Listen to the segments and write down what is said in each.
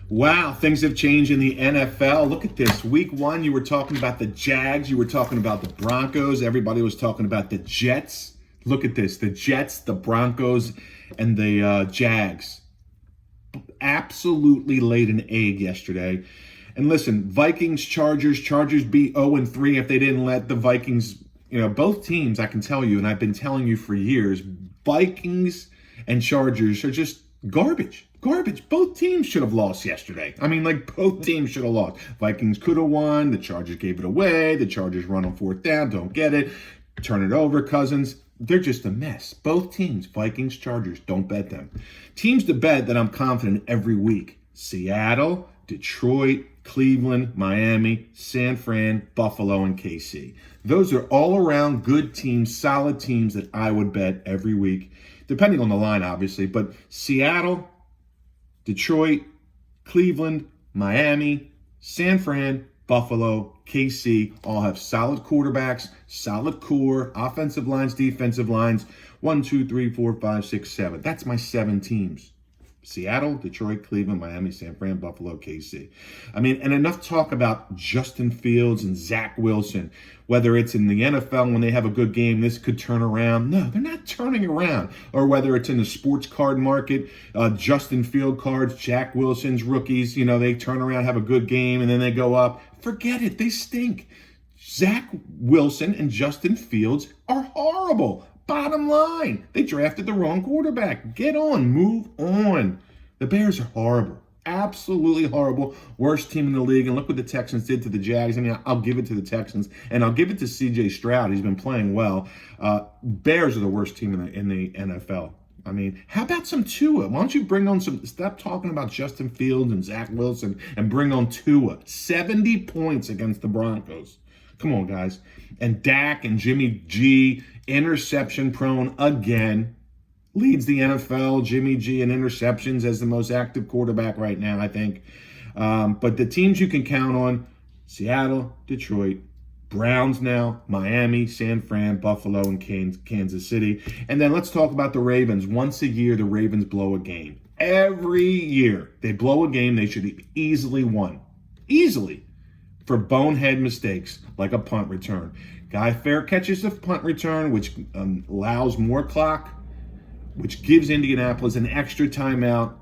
Wow, things have changed in the NFL. Look at this. Week 1, you were talking about the Jags. You were talking about the Broncos. Everybody was talking about the Jets. Look at this. The Jets, the Broncos, and the Jags absolutely laid an egg yesterday. And listen, Vikings, Chargers beat 0-3 if they didn't let the Vikings, both teams, I can tell you, and I've been telling you for years, Vikings and Chargers are just garbage. Both teams should have lost yesterday. Both teams should have lost. Vikings could have won. The Chargers gave it away. The Chargers run on 4th down. Don't get it. Turn it over, Cousins. They're just a mess. Both teams, Vikings, Chargers, don't bet them. Teams to bet that I'm confident every week. Seattle, Detroit, Cleveland, Miami, San Fran, Buffalo, and KC. Those are all around good teams, solid teams that I would bet every week, depending on the line, obviously. But Seattle, Detroit, Cleveland, Miami, San Fran, Buffalo, KC all have solid quarterbacks, solid core, offensive lines, defensive lines. 1, 2, 3, 4, 5, 6, 7. That's my 7 teams. Seattle, Detroit, Cleveland, Miami, San Fran, Buffalo, KC. And enough talk about Justin Fields and Zach Wilson. Whether it's in the NFL when they have a good game, this could turn around. No, they're not turning around. Or whether it's in the sports card market, Justin Field cards, Jack Wilson's rookies, they turn around, have a good game, and then they go up. Forget it. They stink. Zach Wilson and Justin Fields are horrible. Bottom line, they drafted the wrong quarterback. Get on, move on. The Bears are horrible, absolutely horrible. Worst team in the league. And look what the Texans did to the Jags. I'll give it to the Texans, and I'll give it to C.J. Stroud. He's been playing well. Bears are the worst team in the NFL. How about some Tua? Why don't you bring on stop talking about Justin Fields and Zach Wilson and bring on Tua. 70 points against the Broncos. Come on, guys. And Dak and Jimmy G, interception prone again. Leads the NFL, Jimmy G, in interceptions as the most active quarterback right now, I think. But the teams you can count on, Seattle, Detroit, Browns now, Miami, San Fran, Buffalo, and Kansas City. And then let's talk about the Ravens. Once a year, the Ravens blow a game. Every year, they blow a game they should have easily won. Easily. For bonehead mistakes, like a punt return. Guy fair catches the punt return, which allows more clock, which gives Indianapolis an extra timeout,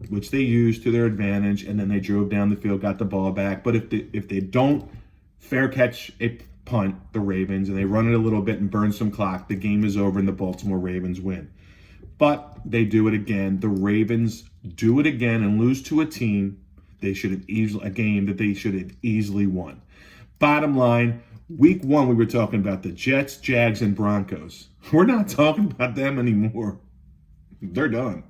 which they used to their advantage, and then they drove down the field, got the ball back. But if they don't fair catch a punt, the Ravens, and they run it a little bit and burn some clock, the game is over and the Baltimore Ravens win. But they do it again. The Ravens do it again and lose to a team a game that they should have easily won. Bottom line, week 1, we were talking about the Jets, Jags, and Broncos. We're not talking about them anymore. They're done.